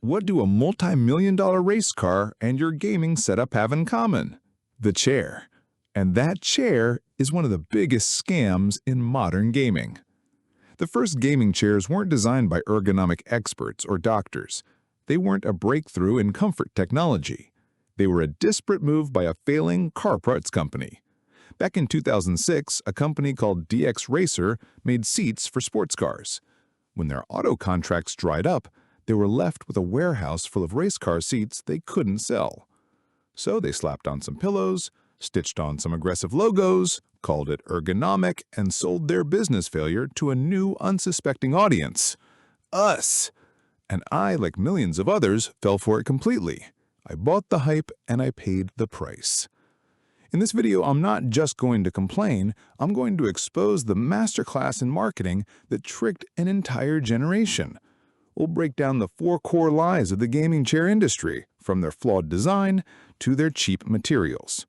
What do a multi-million-dollar race car and your gaming setup have in common? The chair. And that chair is one of the biggest scams in modern gaming. The first gaming chairs weren't designed by ergonomic experts or doctors. They weren't a breakthrough in comfort technology. They were a disparate move by a failing car parts company. Back in 2006, a company called DX Racer made seats for sports cars. When their auto contracts dried up, they were left with a warehouse full of race car seats they couldn't sell. So they slapped on some pillows, stitched on some aggressive logos, called it ergonomic, and sold their business failure to a new unsuspecting audience. Us! And I, like millions of others, fell for it completely. I bought the hype and I paid the price. In this video, I'm not just going to complain, I'm going to expose the masterclass in marketing that tricked an entire generation. We'll break down the 4 core lies of the gaming chair industry, from their flawed design to their cheap materials.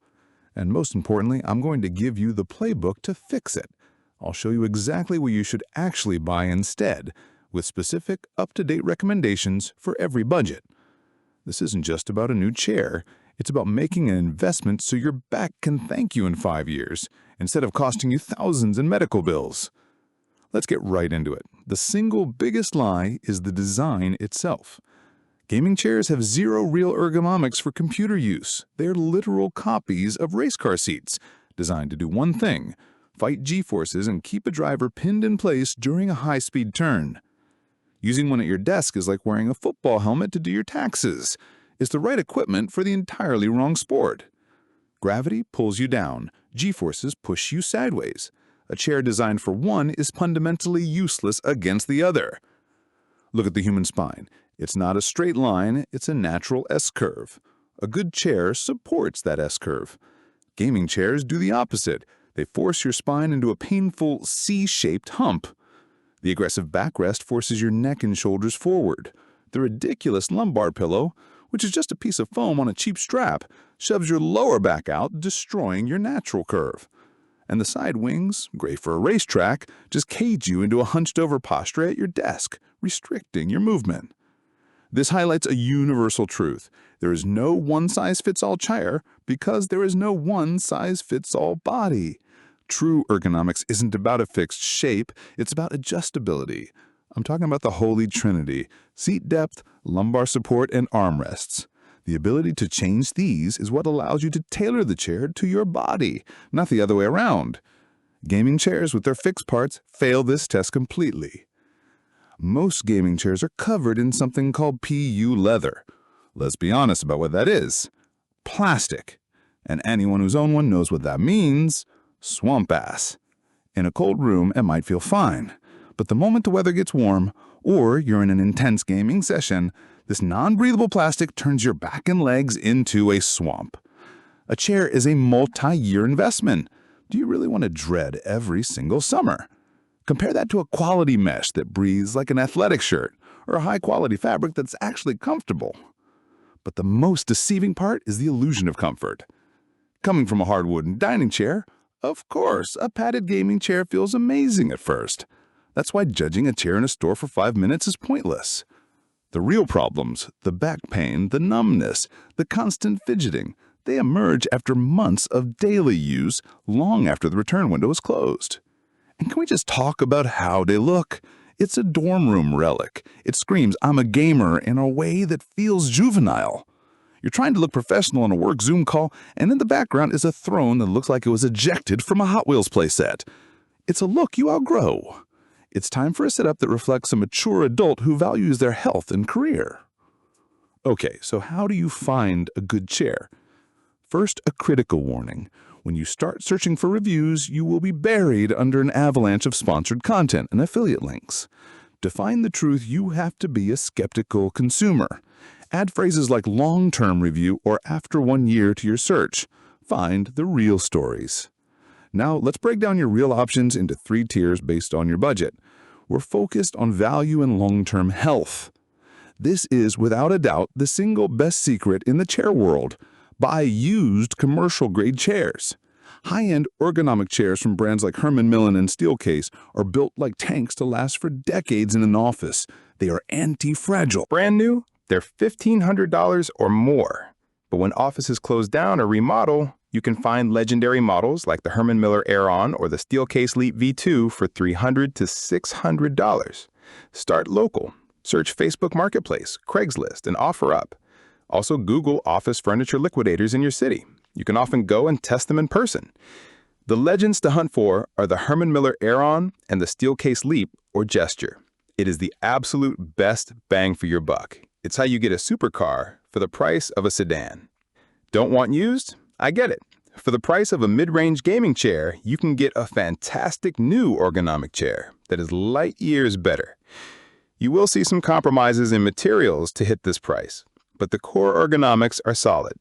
And most importantly, I'm going to give you the playbook to fix it. I'll show you exactly what you should actually buy instead, with specific, up-to-date recommendations for every budget. This isn't just about a new chair, it's about making an investment so your back can thank you in 5 years, instead of costing you thousands in medical bills. Let's get right into it. The single biggest lie is the design itself. Gaming chairs have zero real ergonomics for computer use. They're literal copies of race car seats, designed to do one thing: fight G-forces and keep a driver pinned in place during a high-speed turn. Using one at your desk is like wearing a football helmet to do your taxes. It's the right equipment for the entirely wrong sport. Gravity pulls you down. G-forces push you sideways. A chair designed for one is fundamentally useless against the other. Look at the human spine. It's not a straight line, it's a natural S-curve. A good chair supports that S-curve. Gaming chairs do the opposite. They force your spine into a painful C-shaped hump. The aggressive backrest forces your neck and shoulders forward. The ridiculous lumbar pillow, which is just a piece of foam on a cheap strap, shoves your lower back out, destroying your natural curve. And the side wings, great for a racetrack, just cage you into a hunched-over posture at your desk, restricting your movement. This highlights a universal truth. There is no one-size-fits-all chair because there is no one-size-fits-all body. True ergonomics isn't about a fixed shape, it's about adjustability. I'm talking about the holy trinity: seat depth, lumbar support, and armrests. The ability to change these is what allows you to tailor the chair to your body, not the other way around. Gaming chairs with their fixed parts fail this test completely. Most gaming chairs are covered in something called PU leather. Let's be honest about what that is. Plastic. And anyone who's owned one knows what that means: swamp ass. In a cold room, it might feel fine. But the moment the weather gets warm, or you're in an intense gaming session, this non-breathable plastic turns your back and legs into a swamp. A chair is a multi-year investment. Do you really want to dread every single summer? Compare that to a quality mesh that breathes like an athletic shirt, or a high-quality fabric that's actually comfortable. But the most deceiving part is the illusion of comfort. Coming from a hard wooden dining chair, of course, a padded gaming chair feels amazing at first. That's why judging a chair in a store for 5 minutes is pointless. The real problems, the back pain, the numbness, the constant fidgeting, they emerge after months of daily use, long after the return window is closed. And can we just talk about how they look? It's a dorm room relic. It screams, "I'm a gamer," in a way that feels juvenile. You're trying to look professional on a work Zoom call, and in the background is a throne that looks like it was ejected from a Hot Wheels playset. It's a look you outgrow. It's time for a setup that reflects a mature adult who values their health and career. Okay, so how do you find a good chair? First, a critical warning. When you start searching for reviews, you will be buried under an avalanche of sponsored content and affiliate links. To find the truth, you have to be a skeptical consumer. Add phrases like long-term review or after 1 year to your search. Find the real stories. Now, let's break down your real options into 3 tiers based on your budget. We're focused on value and long-term health. This is, without a doubt, the single best secret in the chair world. Buy used commercial-grade chairs. High-end ergonomic chairs from brands like Herman Millen and Steelcase are built like tanks to last for decades in an office. They are anti-fragile. Brand new, They're $1,500 or more. But when offices close down or remodel, you can find legendary models like the Herman Miller Aeron or the Steelcase Leap V2 for $300 to $600. Start local. Search Facebook Marketplace, Craigslist, and OfferUp. Also, Google office furniture liquidators in your city. You can often go and test them in person. The legends to hunt for are the Herman Miller Aeron and the Steelcase Leap or Gesture. It is the absolute best bang for your buck. It's how you get a supercar for the price of a sedan. Don't want used? I get it. For the price of a mid-range gaming chair, you can get a fantastic new ergonomic chair that is light years better. You will see some compromises in materials to hit this price, but the core ergonomics are solid.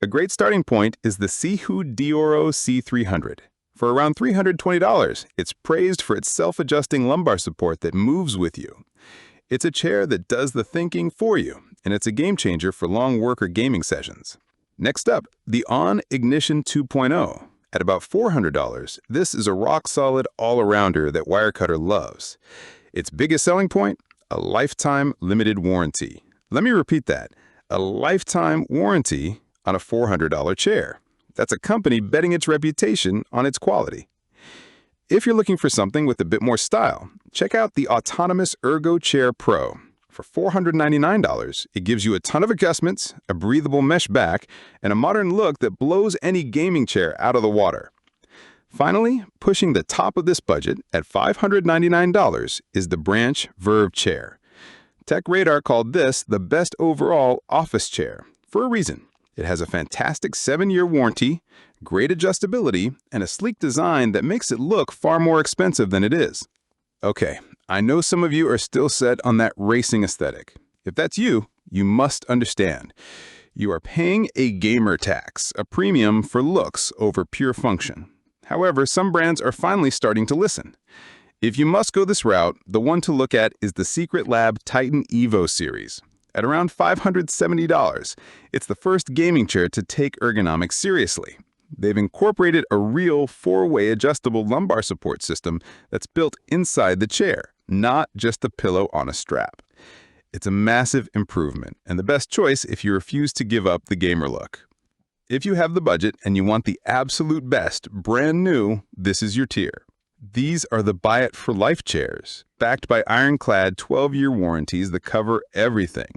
A great starting point is the Sihu Dioro C300. For around $320, it's praised for its self-adjusting lumbar support that moves with you. It's a chair that does the thinking for you, and it's a game changer for long work or gaming sessions. Next up, the On Ignition 2.0. At about $400, this is a rock-solid all-arounder that Wirecutter loves. Its biggest selling point? A lifetime limited warranty. Let me repeat that. A lifetime warranty on a $400 chair. That's a company betting its reputation on its quality. If you're looking for something with a bit more style, check out the Autonomous Ergo Chair Pro. For $499, it gives you a ton of adjustments, a breathable mesh back, and a modern look that blows any gaming chair out of the water. Finally, pushing the top of this budget at $599 is the Branch Verve chair. Tech Radar called this the best overall office chair, for a reason. It has a fantastic 7-year warranty, great adjustability, and a sleek design that makes it look far more expensive than it is. Okay, I know some of you are still set on that racing aesthetic. If that's you, you must understand. You are paying a gamer tax, a premium for looks over pure function. However, some brands are finally starting to listen. If you must go this route, the one to look at is the Secret Lab Titan Evo series. At around $570, it's the first gaming chair to take ergonomics seriously. They've incorporated a real 4-way adjustable lumbar support system that's built inside the chair, not just a pillow on a strap. It's a massive improvement, and the best choice if you refuse to give up the gamer look. If you have the budget and you want the absolute best, brand new, this is your tier. These are the Buy It for Life chairs, backed by ironclad 12-year warranties that cover everything.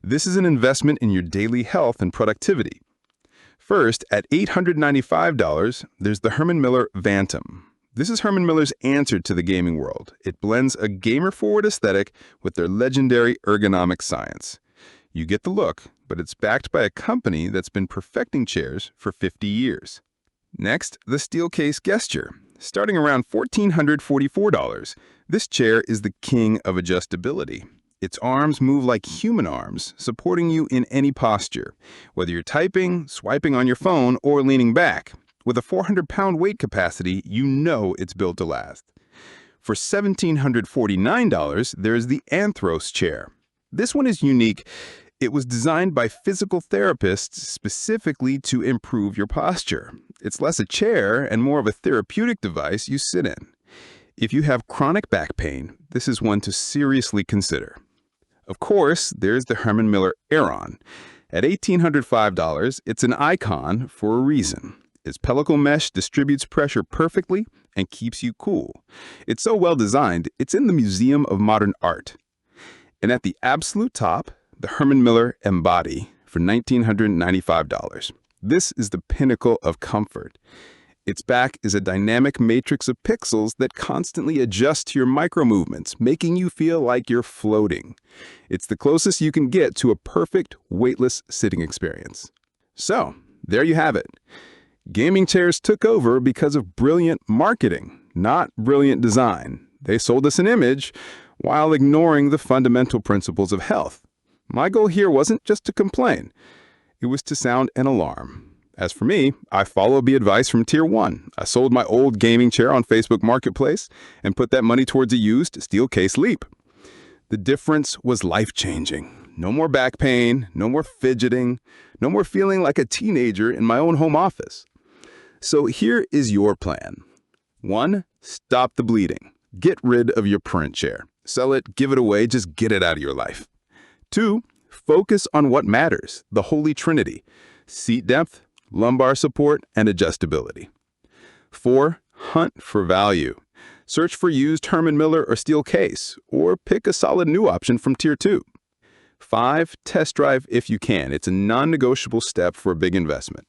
This is an investment in your daily health and productivity. First, at $895, there's the Herman Miller Vantum. This is Herman Miller's answer to the gaming world. It blends a gamer-forward aesthetic with their legendary ergonomic science. You get the look, but it's backed by a company that's been perfecting chairs for 50 years. Next, the Steelcase Gesture. Starting around $1,444, this chair is the king of adjustability. Its arms move like human arms, supporting you in any posture, whether you're typing, swiping on your phone, or leaning back. With a 400-pound weight capacity, you know it's built to last. For $1,749, there's the Anthros chair. This one is unique. It was designed by physical therapists specifically to improve your posture. It's less a chair and more of a therapeutic device you sit in. If you have chronic back pain, this is one to seriously consider. Of course, there's the Herman Miller Aeron. At $1,805, it's an icon for a reason. Its pellicle mesh distributes pressure perfectly and keeps you cool. It's so well designed, it's in the Museum of Modern Art. And at the absolute top, the Herman Miller Embody for $1,995. This is the pinnacle of comfort. Its back is a dynamic matrix of pixels that constantly adjust to your micro-movements, making you feel like you're floating. It's the closest you can get to a perfect, weightless sitting experience. So, there you have it. Gaming chairs took over because of brilliant marketing, not brilliant design. They sold us an image while ignoring the fundamental principles of health. My goal here wasn't just to complain. It was to sound an alarm. As for me, I followed the advice from Tier 1. I sold my old gaming chair on Facebook Marketplace and put that money towards a used Steelcase Leap. The difference was life-changing. No more back pain, no more fidgeting, no more feeling like a teenager in my own home office. So here is your plan. 1. Stop the bleeding. Get rid of your print chair. Sell it, give it away, just get it out of your life. 2, focus on what matters, the holy trinity: seat depth, lumbar support, and adjustability. 4, hunt for value. Search for used Herman Miller or steel case, or pick a solid new option from Tier 2. 5, test drive if you can. It's a non-negotiable step for a big investment.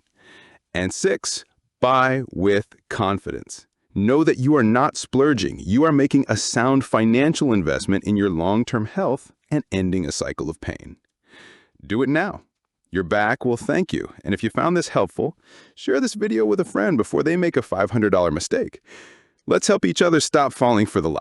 And 6, buy with confidence. Know that you are not splurging. You are making a sound financial investment in your long-term health and ending a cycle of pain. Do it now. Your back will thank you. And if you found this helpful, share this video with a friend before they make a $500 mistake. Let's help each other stop falling for the lie.